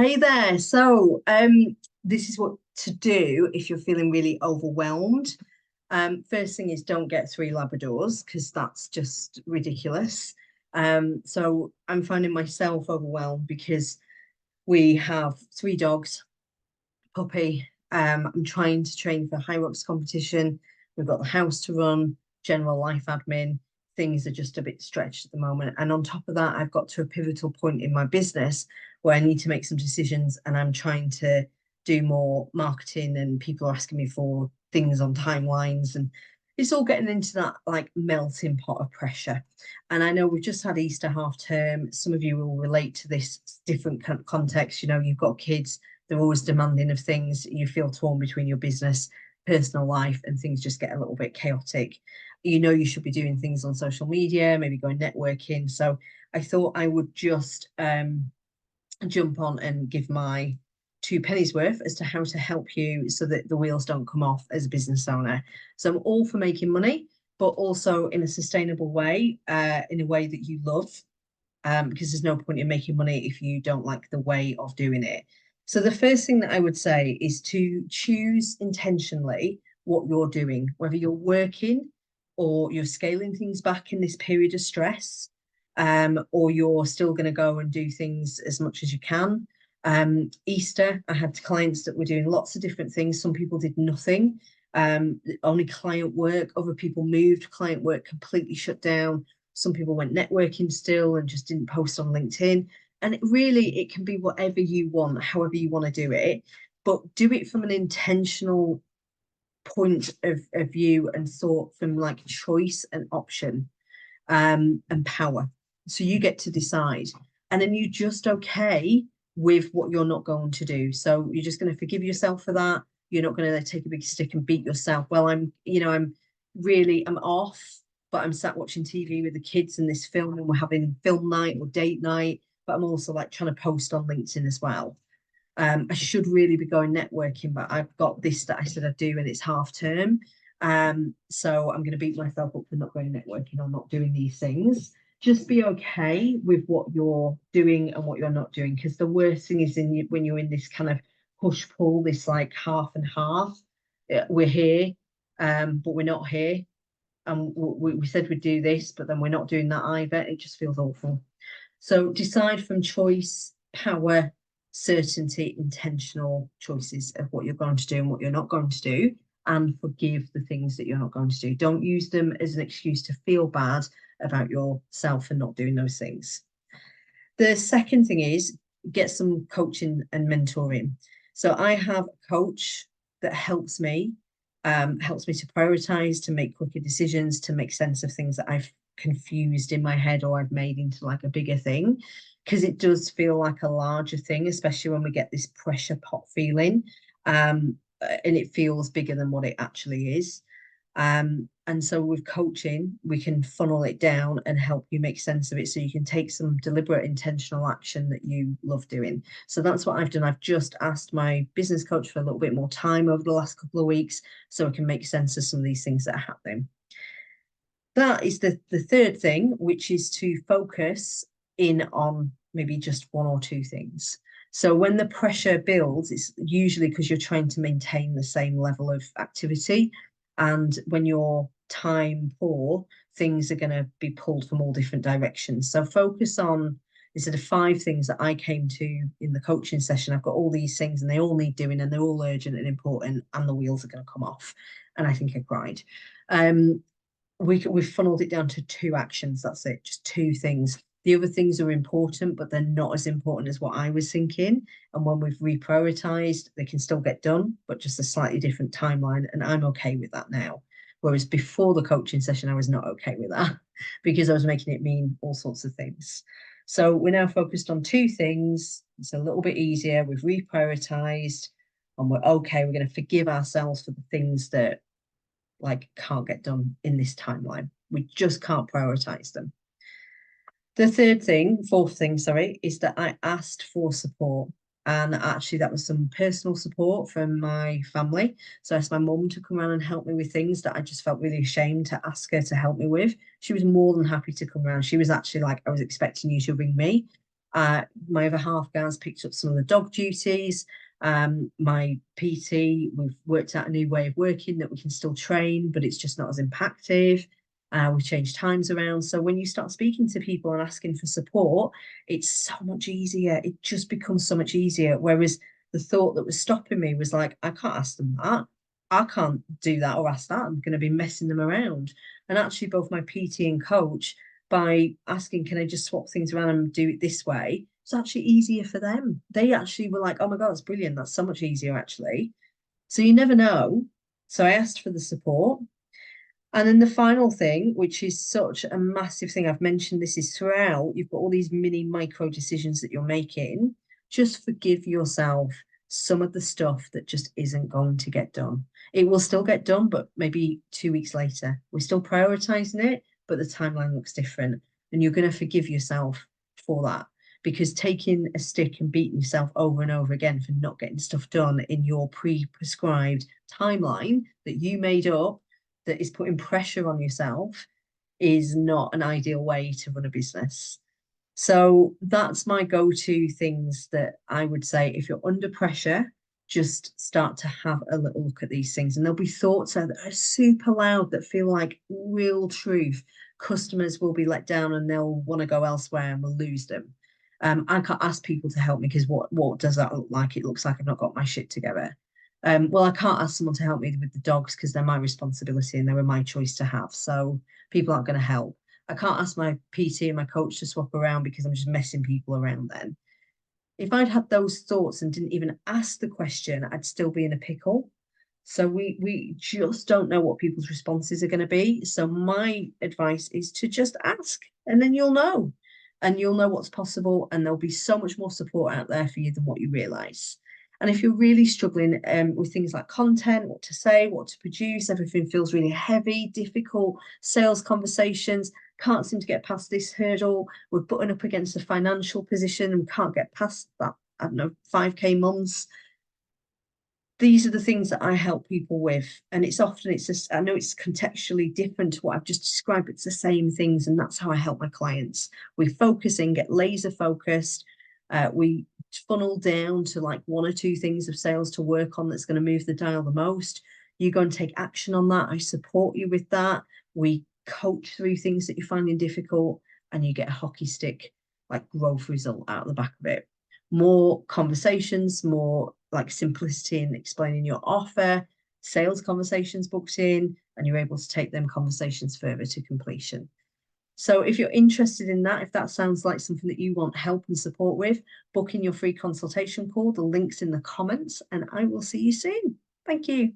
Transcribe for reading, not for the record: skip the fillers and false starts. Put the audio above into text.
Hey there. This is what to do if you're feeling really overwhelmed. First thing is don't get three Labradors because that's just ridiculous. So I'm finding myself overwhelmed because we have three dogs, puppy. I'm trying to train for a high rocks competition. We've got the house to run, general life admin. Things are just a bit stretched at the moment. And on top of that, I've got to a pivotal point in my business where I need to make some decisions and I'm trying to do more marketing and people are asking me for things on timelines and it's all getting into that like melting pot of pressure. And I know we've just had Easter half term. Some of you will relate to this different context. You know, you've got kids, they're always demanding of things. You feel torn between your business, personal life, and things just get a little bit chaotic. You know, you should be doing things on social media, maybe going networking. So I thought I would just jump on and give my two pennies worth as to how to help you so that the wheels don't come off as a business owner. So I'm all for making money, but also in a sustainable way, in a way that you love, because there's no point in making money if you don't like the way of doing it. So the first thing that I would say is to choose intentionally what you're doing, whether you're working or you're scaling things back in this period of stress, or you're still going to go and do things as much as you can. Easter, I had clients that were doing lots of different things. Some people did nothing, only client work. Other people moved, client work completely shut down. Some people went networking still and just didn't post on LinkedIn. And it can be whatever you want, however you want to do it, but do it from an intentional point of view and thought from like choice and option, and power. So you get to decide. And then you're just okay with what you're not going to do. So you're just going to forgive yourself for that. You're not going to take a big stick and beat yourself. Well, I'm off, but I'm sat watching TV with the kids and this film, and we're having film night or date night. But I'm also like trying to post on LinkedIn as well. I should really be going networking, but I've got this that I said I'd do, and it's half term. So I'm going to beat myself up for not going networking or not doing these things. Just be okay with what you're doing and what you're not doing, because the worst thing is when you're in this kind of push pull, this like half and half. We're here, but we're not here. And we said we'd do this, but then we're not doing that either. It just feels awful. So decide from choice, power, certainty, intentional choices of what you're going to do and what you're not going to do, and forgive the things that you're not going to do. Don't use them as an excuse to feel bad about yourself and not doing those things. The second thing is get some coaching and mentoring. So I have a coach that helps me to prioritize, to make quicker decisions, to make sense of things that I've confused in my head or I've made into like a bigger thing. Because it does feel like a larger thing, especially when we get this pressure pot feeling. And it feels bigger than what it actually is. And so with coaching, we can funnel it down and help you make sense of it so you can take some deliberate, intentional action that you love doing. So that's what I've done. I've just asked my business coach for a little bit more time over the last couple of weeks so I can make sense of some of these things that are happening. That is the third thing, which is to focus in on maybe just one or two things. So when the pressure builds, it's usually because you're trying to maintain the same level of activity. And when you're time poor, things are going to be pulled from all different directions. So focus on, instead of five things that I came to in the coaching session, I've got all these things and they all need doing and they're all urgent and important and the wheels are going to come off. And I think I cried. We've funneled it down to two actions. That's it, just two things. The other things are important, but they're not as important as what I was thinking. And when we've reprioritized, they can still get done, but just a slightly different timeline. And I'm okay with that now. Whereas before the coaching session, I was not okay with that because I was making it mean all sorts of things. So we're now focused on two things. It's a little bit easier. We've reprioritized and we're okay. We're going to forgive ourselves for the things that like can't get done in this timeline. We just can't prioritize them. Fourth thing, sorry, is that I asked for support. And actually, that was some personal support from my family. So I asked my mum to come around and help me with things that I just felt really ashamed to ask her to help me with. She was more than happy to come around. She was actually like, I was expecting you to ring me. My other half guys picked up some of the dog duties. My PT, we've worked out a new way of working that we can still train, but it's just not as impactful. We changed times around. So when you start speaking to people and asking for support, it's so much easier. It just becomes so much easier. Whereas the thought that was stopping me was like, I can't ask them that. I can't do that or ask that. I'm going to be messing them around. And actually, both my PT and coach, by asking, can I just swap things around and do it this way? It's actually easier for them. They actually were like, oh my God, that's brilliant. That's so much easier, actually. So you never know. So I asked for the support. And then the final thing, which is such a massive thing, I've mentioned this is throughout, you've got all these mini micro decisions that you're making. Just forgive yourself some of the stuff that just isn't going to get done. It will still get done, but maybe 2 weeks later. We're still prioritizing it, but the timeline looks different. And you're going to forgive yourself for that because taking a stick and beating yourself over and over again for not getting stuff done in your pre-prescribed timeline that you made up that is putting pressure on yourself is not an ideal way to run a business. So that's my go-to things that I would say if you're under pressure, just start to have a little look at these things. And there'll be thoughts that are super loud that feel like real truth. Customers will be let down and they'll want to go elsewhere and we'll lose them. I can't ask people to help me because what does that look like? It looks like I've not got my shit together. Well, I can't ask someone to help me with the dogs because they're my responsibility and they were my choice to have. So people aren't going to help. I can't ask my PT and my coach to swap around because I'm just messing people around then. If I'd had those thoughts and didn't even ask the question, I'd still be in a pickle. So we just don't know what people's responses are going to be. So my advice is to just ask and then you'll know. And you'll know what's possible and there'll be so much more support out there for you than what you realize. And if you're really struggling with things like content, what to say, what to produce, everything feels really heavy, difficult, sales conversations, can't seem to get past this hurdle, we're butting up against a financial position and can't get past that, I don't know, 5K months. These are the things that I help people with. And it's often, it's just, I know it's contextually different to what I've just described, but it's the same things. And that's how I help my clients. We focus in, get laser focused. We funnel down to like one or two things of sales to work on that's going to move the dial the most. You go and take action on that. I support you with that. We coach through things that you're finding difficult and you get a hockey stick like growth result out of the back of it. More conversations, more like simplicity in explaining your offer, sales conversations booked in, and you're able to take them conversations further to completion. So if you're interested in that, if that sounds like something that you want help and support with, book in your free consultation call. The link's in the comments, and I will see you soon. Thank you.